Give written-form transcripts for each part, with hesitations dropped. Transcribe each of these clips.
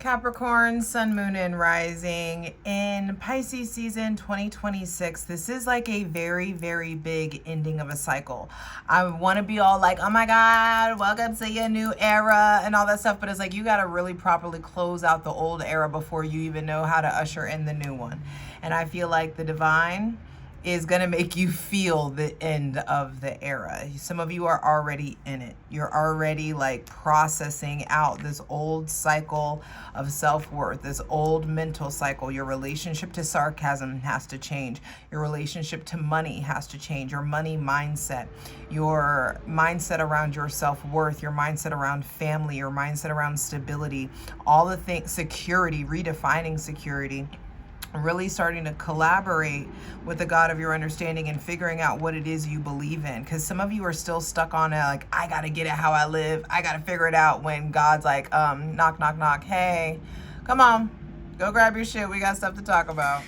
Capricorn, Sun, Moon, and Rising in Pisces season 2026. This is like a very, very big ending of a cycle. I want to be all like, oh my God, welcome to your new era and all that stuff. But it's like you got to really properly close out the old era before you even know how to usher in the new one. And I feel like the divine is going to make you feel the end of the era. Some of you are already in it. You're already like processing out this old cycle of self-worth, this old mental cycle. Your relationship to sarcasm has to change. Your relationship to money has to change. Your money mindset, your mindset around your self-worth, your mindset around family, your mindset around stability, all the things, security, redefining security. Really starting to collaborate with the God of your understanding and figuring out what it is you believe in. Because some of you are still stuck on it, like, I got to get it how I live. I got to figure it out, when God's like, knock, knock, knock. Hey, come on, go grab your shit. We got stuff to talk about.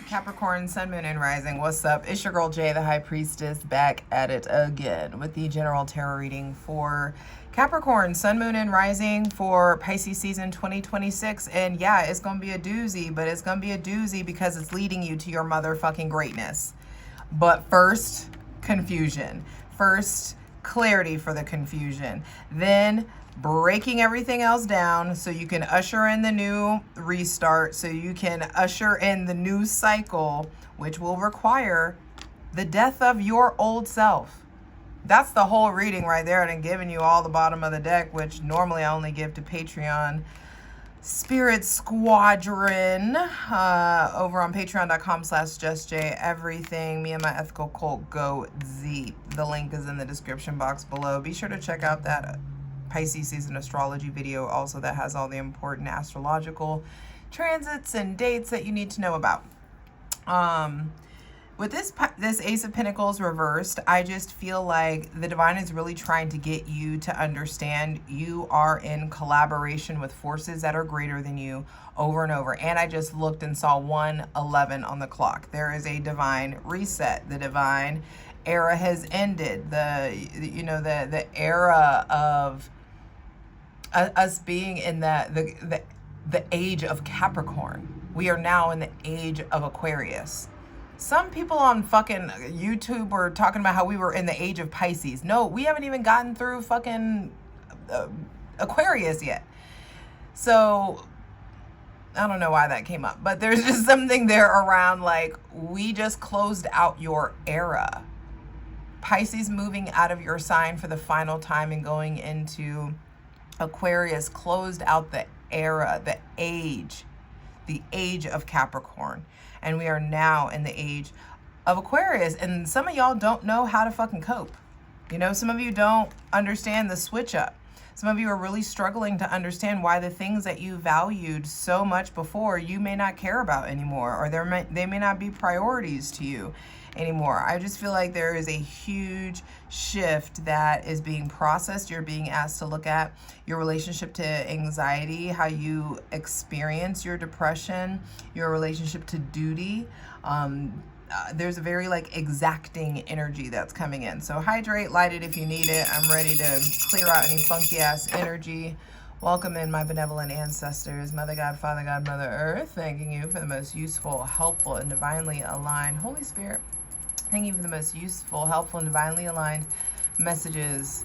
Capricorn, Sun, Moon, and Rising. What's up? It's your girl Jay, the High Priestess, back at it again with the general tarot reading for Capricorn, Sun, Moon, and Rising for Pisces season 2026. And yeah, it's going to be a doozy, but it's going to be a doozy because it's leading you to your motherfucking greatness. But first, confusion. First, clarity for the confusion. Then breaking everything else down so you can usher in the new restart, so you can usher in the new cycle, which will require the death of your old self. That's the whole reading right there. And I'm giving you all the bottom of the deck, which normally I only give to Patreon Spirit Squadron over on patreon.com/JustJEverything. Me and my ethical cult go deep. The link is in the description box below. Be sure to check out that Pisces season astrology video also that has all the important astrological transits and dates that you need to know about. With this Ace of Pentacles reversed, I just feel like the divine is really trying to get you to understand you are in collaboration with forces that are greater than you over and over. And I just looked and saw 1:11 on the clock. There is a divine reset. The divine era has ended. The era of us being in the age of Capricorn. We are now in the age of Aquarius. Some people on fucking YouTube were talking about how we were in the age of Pisces. No, we haven't even gotten through fucking Aquarius yet. So I don't know why that came up, but there's just something there around like, we just closed out your era. Pisces moving out of your sign for the final time and going into Aquarius closed out the era, the age of Capricorn. And we are now in the age of Aquarius. And some of y'all don't know how to fucking cope. You know, some of you don't understand the switch up. Some of you are really struggling to understand why the things that you valued so much before you may not care about anymore, or they may not be priorities to you anymore. I just feel like there is a huge shift that is being processed. You're being asked to look at your relationship to anxiety, how you experience your depression, your relationship to duty. There's a very like exacting energy that's coming in. So hydrate, light it if you need it. I'm ready to clear out any funky ass energy. Welcome in my benevolent ancestors, Mother God, Father God, Mother Earth, thanking you for the most useful, helpful, and divinely aligned. Holy Spirit, thank you for the most useful, helpful, and divinely aligned messages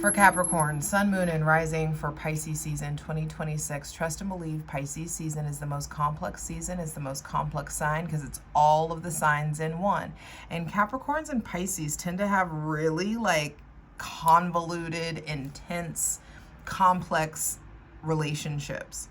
for Capricorn, Sun, Moon, and Rising for Pisces season 2026. Trust and believe Pisces season is the most complex season. It's the most complex sign because it's all of the signs in one. And Capricorns and Pisces tend to have really like convoluted, intense, complex relationships.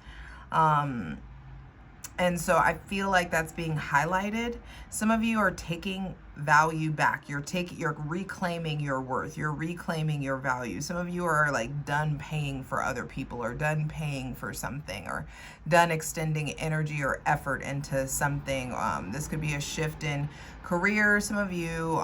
And so I feel like that's being highlighted. Some of you are taking value back. You're reclaiming your worth. You're reclaiming your value. Some of you are like done paying for other people, or done paying for something, or done extending energy or effort into something. This could be a shift in career. Some of you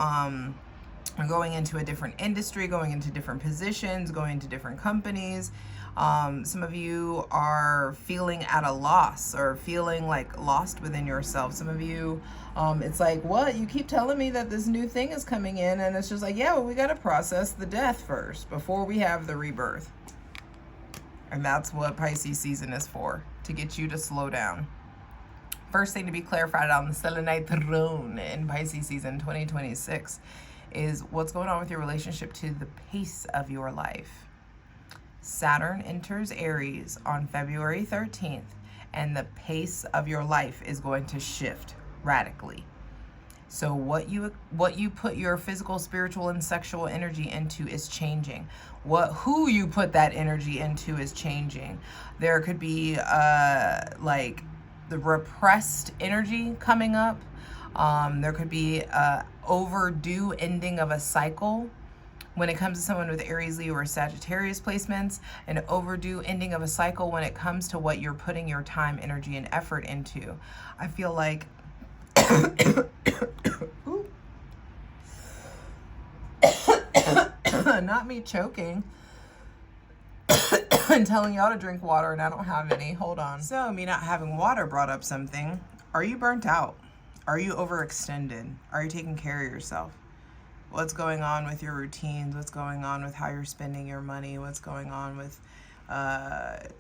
going into a different industry, going into different positions, going into different companies. Some of you are feeling at a loss or feeling like lost within yourself. Some of you, it's like, what? You keep telling me that this new thing is coming in, and it's just like, yeah, well, we got to process the death first before we have the rebirth. And that's what Pisces season is for, to get you to slow down. First thing to be clarified on the selenite throne in Pisces season 2026 is what's going on with your relationship to the pace of your life. Saturn enters Aries on February 13th, and the pace of your life is going to shift radically. So what you put your physical, spiritual, and sexual energy into is changing. Who you put that energy into is changing. There could be like the repressed energy coming up. There could be overdue ending of a cycle when it comes to someone with Aries, Leo, or Sagittarius placements, an overdue ending of a cycle when it comes to what you're putting your time, energy, and effort into. I feel like not me choking and telling y'all to drink water and I don't have any. Hold on. So me not having water brought up something. Are you burnt out? Are you overextended? Are you taking care of yourself? What's going on with your routines? What's going on with how you're spending your money? What's going on with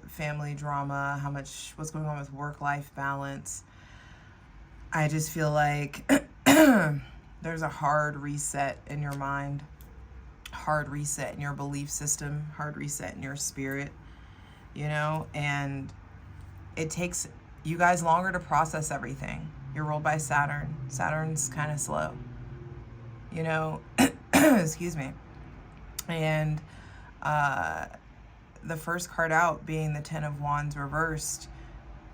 family drama? What's going on with work-life balance? I just feel like there's a hard reset in your mind, hard reset in your belief system, hard reset in your spirit, you know, and it takes you guys longer to process everything. You're ruled by Saturn. Saturn's kind of slow, you know, excuse me. And the first card out being the Ten of Wands reversed.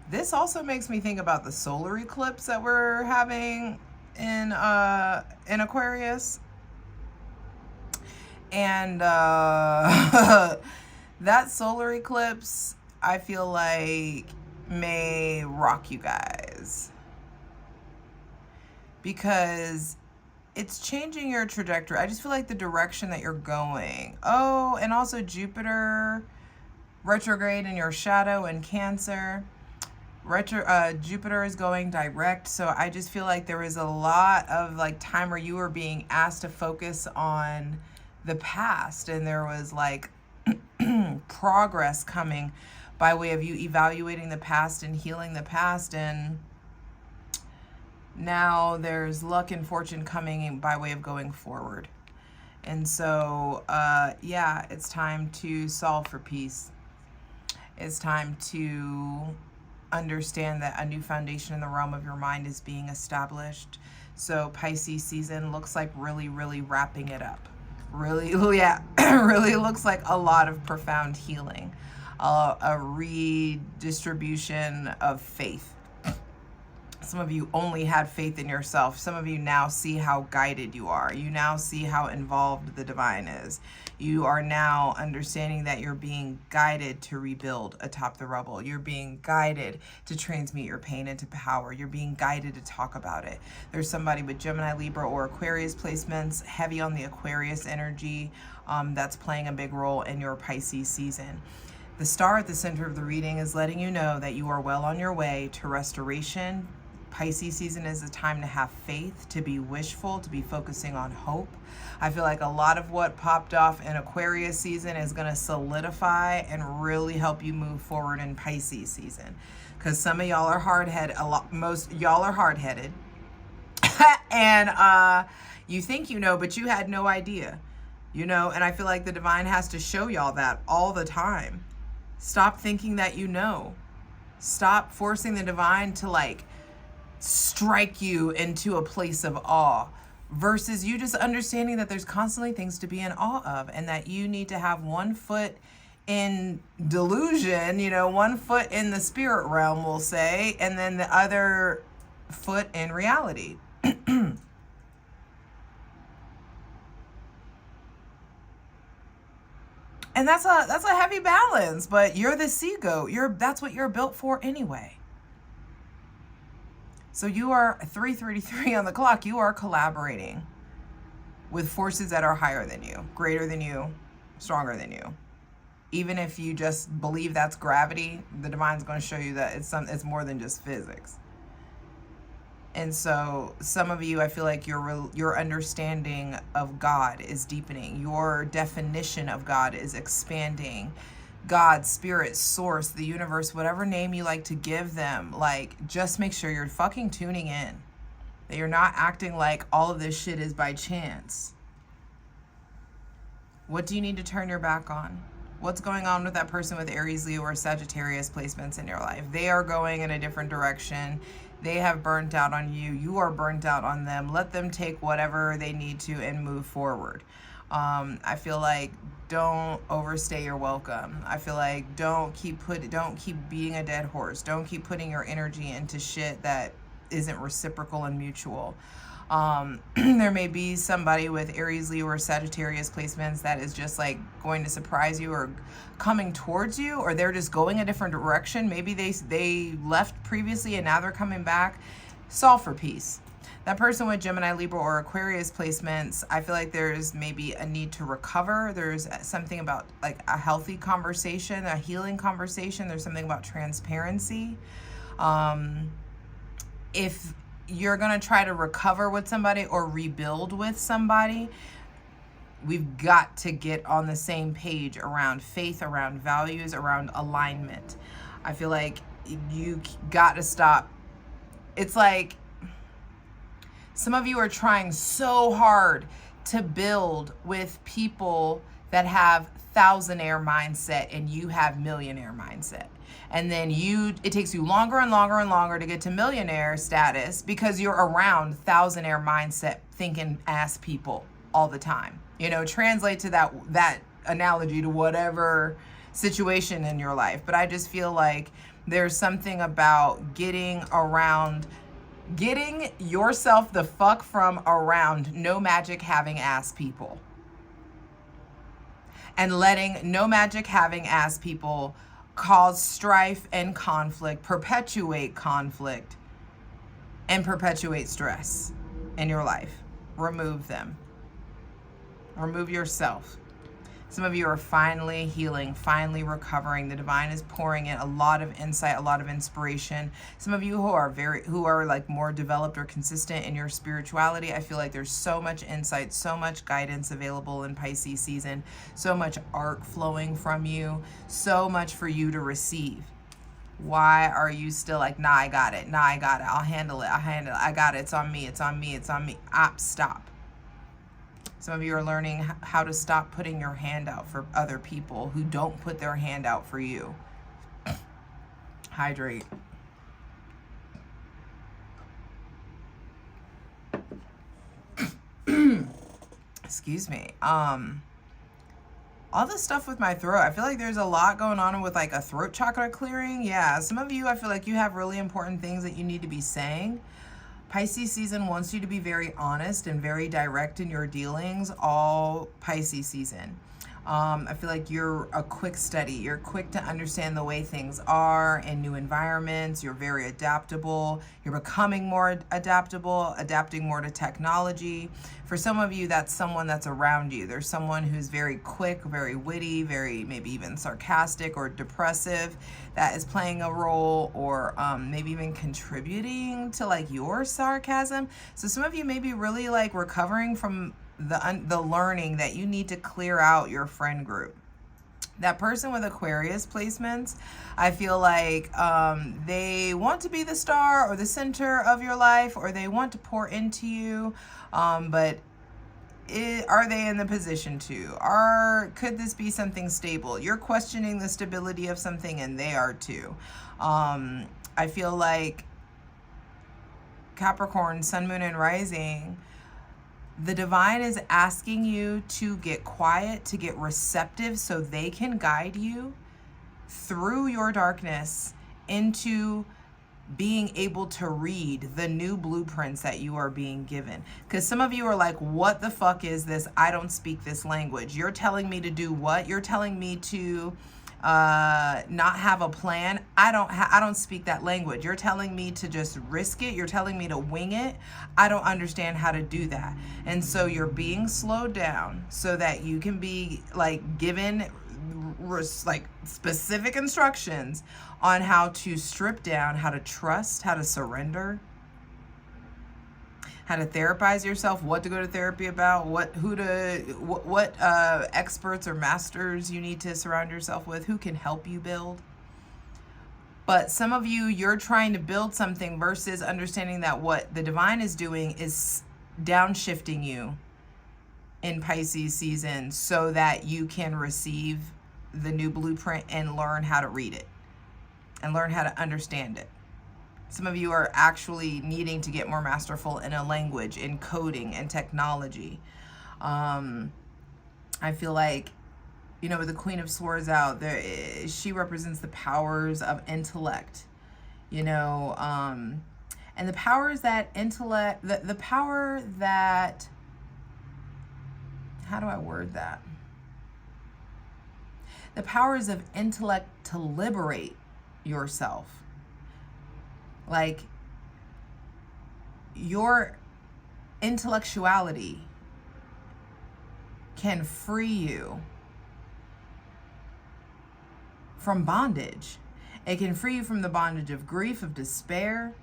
This also makes me think about the solar eclipse that we're having in Aquarius. And that solar eclipse, I feel like, may rock you guys. Because it's changing your trajectory. I just feel like the direction that you're going. Oh, and also Jupiter retrograde in your shadow in Cancer. Jupiter is going direct, so I just feel like there was a lot of like time where you were being asked to focus on the past, and there was like progress coming by way of you evaluating the past and healing the past, and now there's luck and fortune coming by way of going forward. And so yeah, it's time to solve for peace. It's time to understand that a new foundation in the realm of your mind is being established. So Pisces season looks like really wrapping it up. Really, yeah, really looks like a lot of profound healing, a redistribution of faith. Some of you only had faith in yourself. Some of you now see how guided you are. You now see how involved the divine is. You are now understanding that you're being guided to rebuild atop the rubble. You're being guided to transmute your pain into power. You're being guided to talk about it. There's somebody with Gemini, Libra, or Aquarius placements, heavy on the Aquarius energy, that's playing a big role in your Pisces season. The star at the center of the reading is letting you know that you are well on your way to restoration. Pisces season is a time to have faith, to be wishful, to be focusing on hope. I feel like a lot of what popped off in Aquarius season is going to solidify and really help you move forward in Pisces season. Because some of y'all are hard-headed, most y'all are hard-headed. And you think you know, but you had no idea. You know, and I feel like the divine has to show y'all that all the time. Stop thinking that you know. Stop forcing the divine to like strike you into a place of awe versus you just understanding that there's constantly things to be in awe of, and that you need to have one foot in delusion, you know, one foot in the spirit realm, we'll say, and then the other foot in reality. And that's a heavy balance, but you're the sea goat. That's what you're built for anyway. So you are 3:33 on the clock. You are collaborating. with forces that are higher than you, greater than you, stronger than you. Even if you just believe that's gravity, the divine's going to show you that it's more than just physics. And so some of you, I feel like your understanding of God is deepening. Your definition of God is expanding. God, spirit, source, the universe, whatever name you like to give them, like, just make sure you're fucking tuning in. That you're not acting like all of this shit is by chance. What do you need to turn your back on? What's going on with that person with Aries, Leo, or Sagittarius placements in your life? They are going in a different direction. They have burnt out on you. You are burnt out on them. Let them take whatever they need to and move forward. I feel like don't overstay your welcome. I feel like don't keep being a dead horse. Don't keep putting your energy into shit that isn't reciprocal and mutual. There may be somebody with Aries, Leo, or Sagittarius placements that is just like going to surprise you or coming towards you, or they're just going a different direction. Maybe they left previously and now they're coming back. Solve for peace. That person with Gemini, Libra, or Aquarius placements, I feel like there's maybe a need to recover. There's something about like a healthy conversation, a healing conversation. There's something about transparency. If you're going to try to recover with somebody or rebuild with somebody, we've got to get on the same page around faith, around values, around alignment. I feel like you got to stop. It's like some of you are trying so hard to build with people that have thousandaire mindset and you have millionaire mindset. And then it takes you longer and longer and longer to get to millionaire status because you're around thousandaire mindset thinking ass people all the time. You know, translate to that analogy to whatever situation in your life. But I just feel like there's something about getting yourself the fuck from around no magic having ass people. And letting no magic having ass people cause strife and conflict, perpetuate conflict, and perpetuate stress in your life. Remove them. Remove yourself. Some of you are finally healing, finally recovering. The divine is pouring in a lot of insight, a lot of inspiration. Some of you who are like more developed or consistent in your spirituality, I feel like there's so much insight, so much guidance available in Pisces season, so much art flowing from you, so much for you to receive. Why are you still like, nah, I got it. Nah, I got it. I'll handle it. I got it. It's on me. It's on me. It's on me. Stop. Some of you are learning how to stop putting your hand out for other people who don't put their hand out for you. Hydrate. Excuse me. All this stuff with my throat, I feel like there's a lot going on with like a throat chakra clearing. Yeah, some of you, I feel like you have really important things that you need to be saying. Pisces season wants you to be very honest and very direct in your dealings all Pisces season. I feel like you're a quick study. You're quick to understand the way things are in new environments. You're very adaptable. You're becoming more adaptable, adapting more to technology. For some of you, that's someone that's around you. There's someone who's very quick, very witty, very maybe even sarcastic or depressive that is playing a role, or maybe even contributing to like your sarcasm. So some of you may be really like recovering from the learning that you need to clear out your friend group. That person with Aquarius placements, I feel like they want to be the star or the center of your life, or they want to pour into you, but are they in the position to? Could this be something stable? You're questioning the stability of something, and they are too. I feel like Capricorn, Sun, Moon, and Rising, the divine is asking you to get quiet, to get receptive so they can guide you through your darkness into being able to read the new blueprints that you are being given. Because some of you are like, what the fuck is this? I don't speak this language. You're telling me to do what? You're telling me to not have a plan. I don't speak that language. You're telling me to just risk it. You're telling me to wing it. I don't understand how to do that. And so you're being slowed down so that you can be like given like specific instructions on how to strip down, how to trust, how to surrender, how to therapize yourself, what to go to therapy about, what experts or masters you need to surround yourself with, who can help you build. But some of you, you're trying to build something versus understanding that what the divine is doing is downshifting you in Pisces season so that you can receive the new blueprint and learn how to read it and learn how to understand it. Some of you are actually needing to get more masterful in a language, in coding and technology. I feel like, you know, with the Queen of Swords out there, she represents the powers of intellect, you know, and the powers that intellect, the power that, how do I word that? The powers of intellect to liberate yourself. Like, your intellectuality can free you from bondage. It can free you from the bondage of grief, of despair,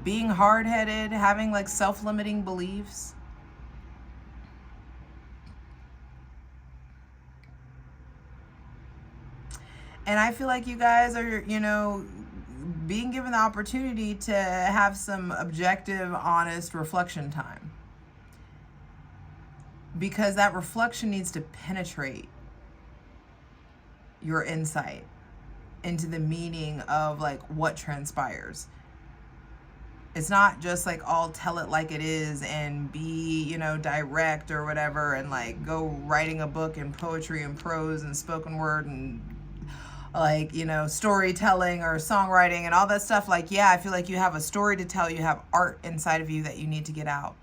being hard-headed, having like self-limiting beliefs. And I feel like you guys are, you know, being given the opportunity to have some objective, honest reflection time. Because that reflection needs to penetrate your insight into the meaning of like what transpires. It's not just like all tell it like it is and be, you know, direct or whatever and like go writing a book in poetry and prose and spoken word and like, you know, storytelling or songwriting and all that stuff. Like, yeah, I feel like you have a story to tell. You have art inside of you that you need to get out.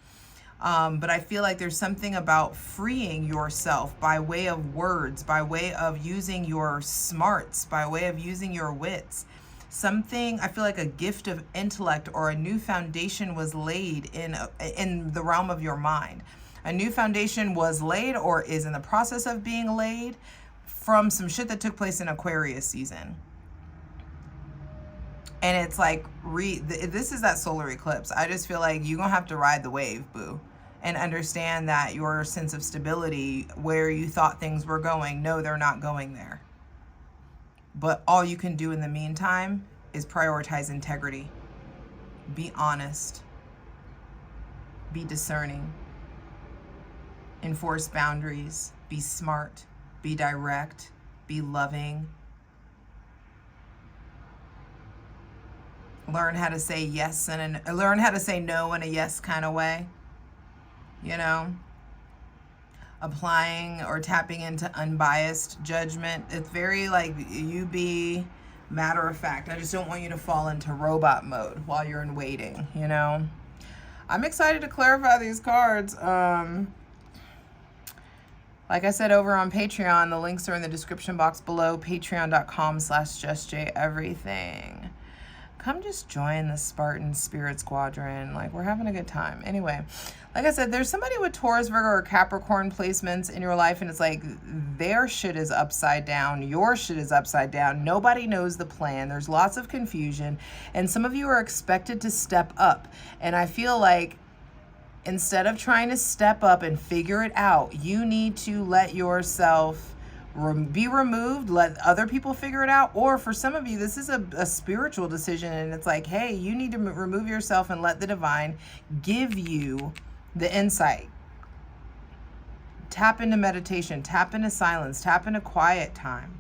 But I feel like there's something about freeing yourself by way of words, by way of using your smarts, by way of using your wits. Something, I feel like a gift of intellect or a new foundation was laid in the realm of your mind. A new foundation was laid or is in the process of being laid from some shit that took place in Aquarius season. And it's like, this is that solar eclipse. I just feel like you're going to have to ride the wave, boo. And understand that your sense of stability, where you thought things were going, no, they're not going there. But all you can do in the meantime is prioritize integrity. Be honest. Be discerning. Enforce boundaries. Be smart. Be direct. Be loving. Learn how to say yes and learn how to say no in a yes kind of way. You know, applying or tapping into unbiased judgment. It's very like you be matter of fact. I just don't want you to fall into robot mode while you're in waiting, you know. I'm excited to clarify these cards. Like I said, over on Patreon, the links are in the description box below, patreon.com/JustJEverything. Come just join the Spartan Spirit Squadron. Like, we're having a good time. Anyway, like I said, there's somebody with Taurus, Virgo, or Capricorn placements in your life, and it's like their shit is upside down. Your shit is upside down. Nobody knows the plan. There's lots of confusion, and some of you are expected to step up. And I feel like instead of trying to step up and figure it out, you need to let yourself be removed, let other people figure it out. Or for some of you, this is a spiritual decision, and it's like, hey, you need to remove yourself and let the divine give you the insight. Tap into meditation, tap into silence, tap into quiet time.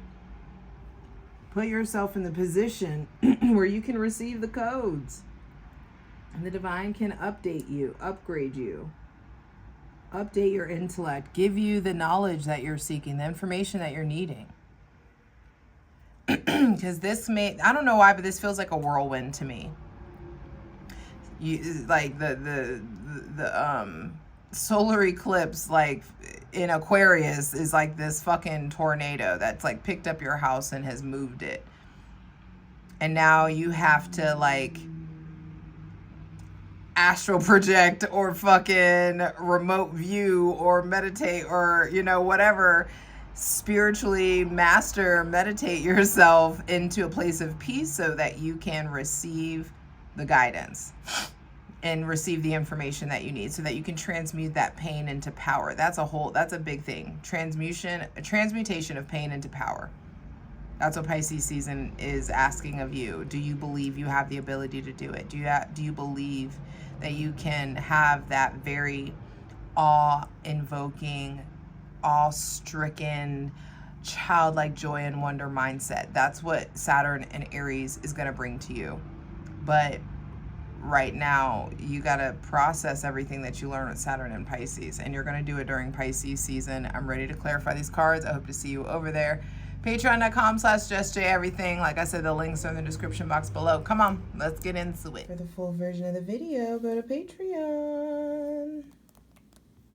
Put yourself in the position where you can receive the codes, and the divine can update you, upgrade you. Update your intellect, give you the knowledge that you're seeking, the information that you're needing. Because this I don't know why, but this feels like a whirlwind to me. You like the solar eclipse, like in Aquarius, is like this fucking tornado that's like picked up your house and has moved it. And now you have to like astral project or fucking remote view or meditate or, you know, whatever, spiritually meditate yourself into a place of peace so that you can receive the guidance and receive the information that you need so that you can transmute that pain into power. That's a big thing. Transmutation of pain into power. That's what Pisces season is asking of you. Do you believe you have the ability to do it? Do you believe that you can have that very awe-invoking, awe-stricken, childlike joy and wonder mindset? That's what Saturn and Aries is going to bring to you. But right now, you got to process everything that you learn with Saturn and Pisces, and you're going to do it during Pisces season. I'm ready to clarify these cards. I hope to see you over there. Patreon.com/JustJEverything. Like I said, the links are in the description box below. Come on, let's get into it. For the full version of the video, go to Patreon.